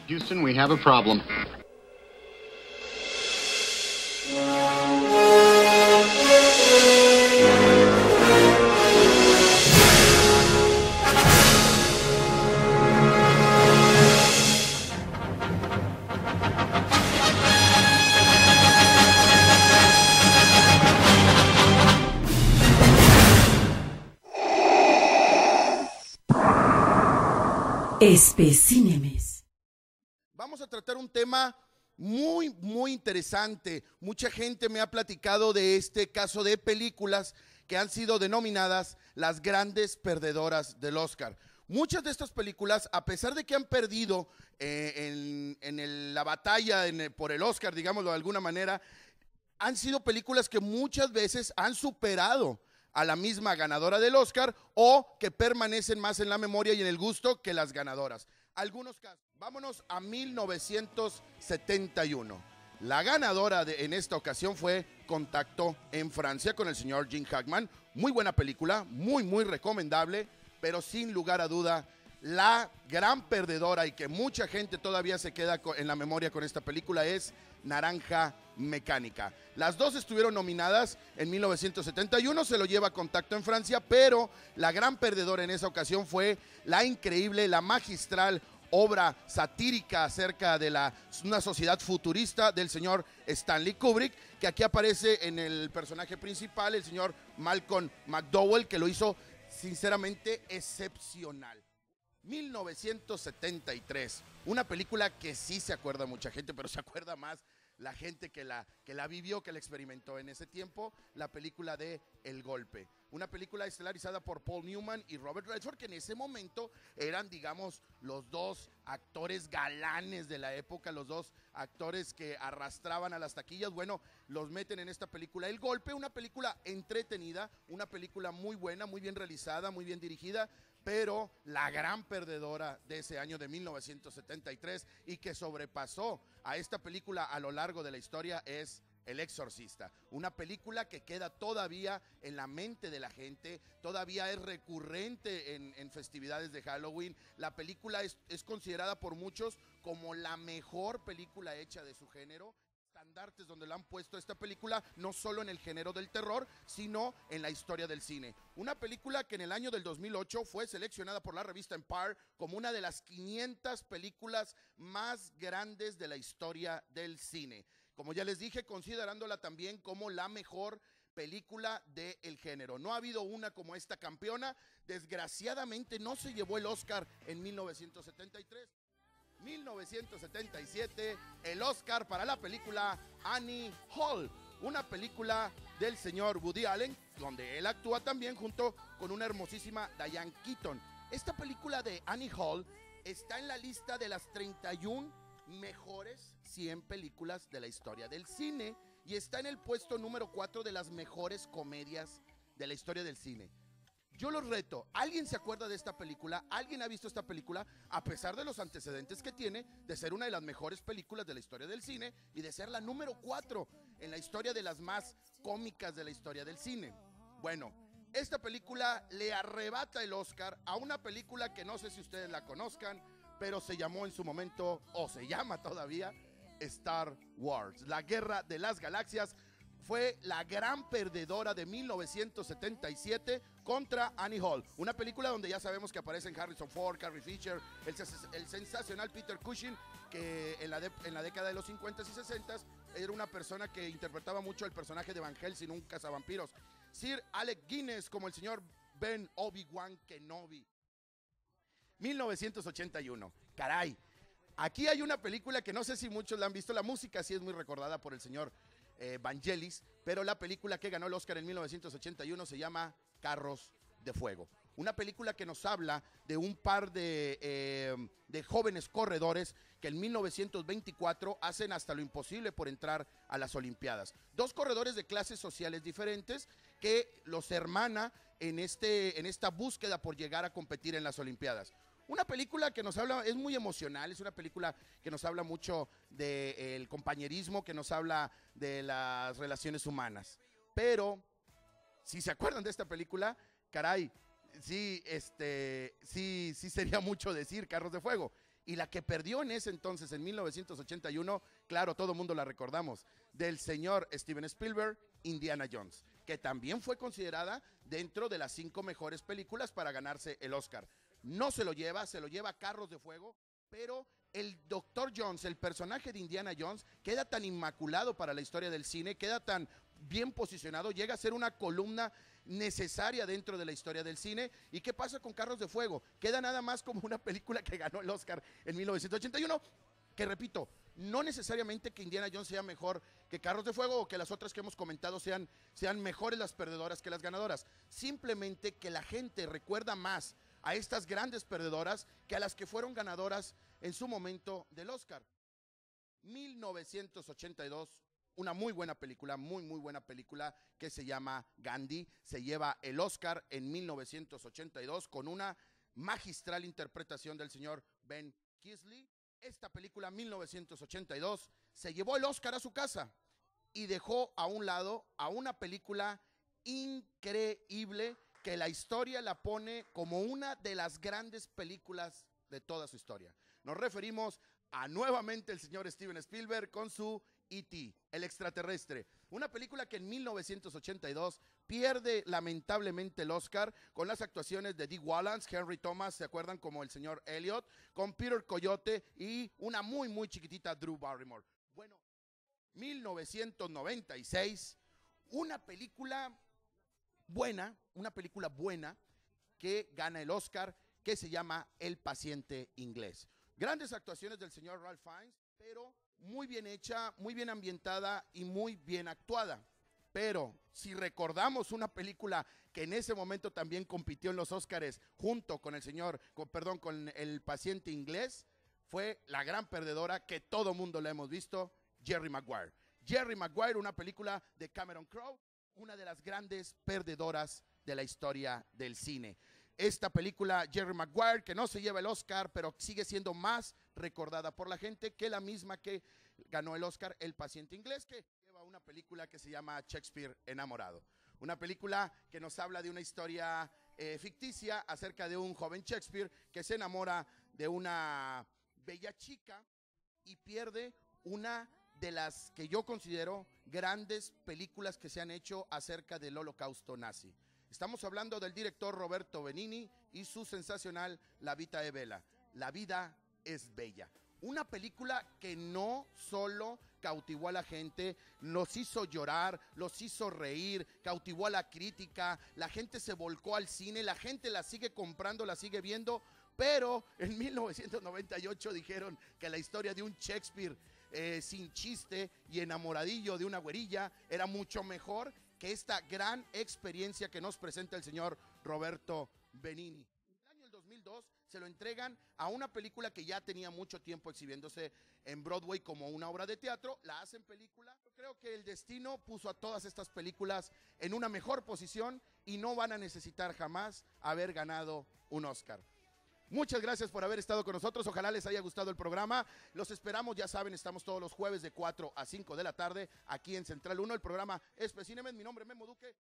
Houston, we have a problem. Especímenes. Vamos a tratar un tema muy interesante. Mucha gente me ha platicado de este caso de películas que han sido denominadas las grandes perdedoras del Oscar. Muchas de estas películas, a pesar de que han perdido la batalla por el Oscar, digámoslo de alguna manera, han sido películas que muchas veces han superado a la misma ganadora del Oscar o que permanecen más en la memoria y en el gusto que las ganadoras. Algunos casos. Vámonos a 1971. La ganadora en esta ocasión fue Contacto en Francia con el señor Jim Hackman. Muy buena película, muy recomendable, pero sin lugar a duda, la gran perdedora y que mucha gente todavía se queda en la memoria con esta película es Naranja Mecánica. Las dos estuvieron nominadas en 1971, se lo lleva Contacto en Francia, pero la gran perdedora en esa ocasión fue la increíble, la magistral obra satírica acerca de una sociedad futurista del señor Stanley Kubrick, que aquí aparece en el personaje principal, el señor Malcolm McDowell, que lo hizo sinceramente excepcional. 1973, una película que sí se acuerda mucha gente, pero se acuerda más la gente que la vivió, que la experimentó en ese tiempo, la película de El Golpe. Una película estelarizada por Paul Newman y Robert Redford, que en ese momento eran, digamos, los dos actores galanes de la época, los dos actores que arrastraban a las taquillas. Bueno, los meten en esta película El Golpe, una película entretenida, una película muy buena, muy bien realizada, muy bien dirigida, pero la gran perdedora de ese año de 1973 y que sobrepasó a esta película a lo largo de la historia es El Exorcista, una película que queda todavía en la mente de la gente, todavía es recurrente en festividades de Halloween. La película es considerada por muchos como la mejor película hecha de su género. Estandartes donde le han puesto esta película, no solo en el género del terror, sino en la historia del cine. Una película que en el año del 2008 fue seleccionada por la revista Empire como una de las 500 películas más grandes de la historia del cine. Como ya les dije, considerándola también como la mejor película del género. No ha habido una como esta campeona. Desgraciadamente no se llevó el Oscar en 1973. 1977, el Oscar para la película Annie Hall, una película del señor Woody Allen, donde él actúa también junto con una hermosísima Diane Keaton. Esta película de Annie Hall está en la lista de las 31 mejores 100 películas de la historia del cine y está en el puesto número 4 de las mejores comedias de la historia del cine. Yo los reto, ¿alguien se acuerda de esta película? ¿Alguien ha visto esta película? A pesar de los antecedentes que tiene de ser una de las mejores películas de la historia del cine y de ser la número 4 en la historia de las más cómicas de la historia del cine. Bueno, esta película le arrebata el Oscar a una película que no sé si ustedes la conozcan, pero se llamó en su momento, o se llama todavía, Star Wars, la Guerra de las Galaxias. Fue la gran perdedora de 1977 contra Annie Hall, una película donde ya sabemos que aparecen Harrison Ford, Carrie Fisher, el sensacional Peter Cushing, que en la década de los 50s y 60s era una persona que interpretaba mucho el personaje de Van Helsing, un cazavampiros. Sir Alec Guinness como el señor Ben Obi-Wan Kenobi. 1981, caray, aquí hay una película que no sé si muchos la han visto, la música sí es muy recordada por el señor Vangelis, pero la película que ganó el Oscar en 1981 se llama Carros de Fuego. Una película que nos habla de un par de jóvenes corredores que en 1924 hacen hasta lo imposible por entrar a las Olimpiadas. Dos corredores de clases sociales diferentes que los hermana en esta búsqueda por llegar a competir en las Olimpiadas. Una película que nos habla, es muy emocional, es una película que nos habla mucho del compañerismo, que nos habla de las relaciones humanas. Pero, si se acuerdan de esta película, caray, sí sería mucho decir Carros de Fuego. y la que perdió en ese entonces, en 1981, claro, todo el mundo la recordamos, del señor Steven Spielberg, Indiana Jones, que también fue considerada dentro de las 5 mejores películas para ganarse el Oscar. No se lo lleva, se lo lleva Carros de Fuego, pero el Dr. Jones, el personaje de Indiana Jones, queda tan inmaculado para la historia del cine, queda tan bien posicionado, llega a ser una columna necesaria dentro de la historia del cine. ¿Y qué pasa con Carros de Fuego? Queda nada más como una película que ganó el Oscar en 1981, que repito, no necesariamente que Indiana Jones sea mejor que Carros de Fuego o que las otras que hemos comentado sean mejores las perdedoras que las ganadoras, simplemente que la gente recuerda más a estas grandes perdedoras que a las que fueron ganadoras en su momento del Oscar. 1982, una muy buena película, muy buena película que se llama Gandhi, se lleva el Oscar en 1982 con una magistral interpretación del señor Ben Kingsley. Esta película 1982 se llevó el Oscar a su casa y dejó a un lado a una película increíble que la historia la pone como una de las grandes películas de toda su historia. Nos referimos a nuevamente el señor Steven Spielberg con su E.T., el extraterrestre. Una película que en 1982 pierde lamentablemente el Oscar con las actuaciones de Dee Wallace, Henry Thomas, ¿se acuerdan? Como el señor Elliot, con Peter Coyote y una muy chiquitita Drew Barrymore. Bueno, 1996, una película buena que gana el Oscar, que se llama El paciente inglés. Grandes actuaciones del señor Ralph Fiennes, pero muy bien hecha, muy bien ambientada y muy bien actuada. Pero si recordamos una película que en ese momento también compitió en los Óscares junto con con El paciente inglés, fue la gran perdedora que todo mundo la hemos visto, Jerry Maguire. Jerry Maguire, una película de Cameron Crowe, una de las grandes perdedoras de la historia del cine. Esta película, Jerry Maguire, que no se lleva el Oscar, pero sigue siendo más recordada por la gente que la misma que ganó el Oscar, El paciente inglés, que lleva una película que se llama Shakespeare enamorado. Una película que nos habla de una historia ficticia acerca de un joven Shakespeare que se enamora de una bella chica y pierde una de las que yo considero grandes películas que se han hecho acerca del holocausto nazi. Estamos hablando del director Roberto Benigni y su sensacional La vita è bella, La vida es bella. Una película que no solo cautivó a la gente, los hizo llorar, los hizo reír, cautivó a la crítica, la gente se volcó al cine, la gente la sigue comprando, la sigue viendo, pero en 1998 dijeron que la historia de un Shakespeare sin chiste y enamoradillo de una güerilla era mucho mejor que esta gran experiencia que nos presenta el señor Roberto Benigni. En el año 2002 se lo entregan a una película que ya tenía mucho tiempo exhibiéndose en Broadway como una obra de teatro, la hacen película. Yo creo que el destino puso a todas estas películas en una mejor posición y no van a necesitar jamás haber ganado un Oscar. Muchas gracias por haber estado con nosotros, ojalá les haya gustado el programa, los esperamos, ya saben, estamos todos los jueves de 4 a 5 de la tarde aquí en Central 1, el programa es Specinemen, mi nombre es Memo Duque.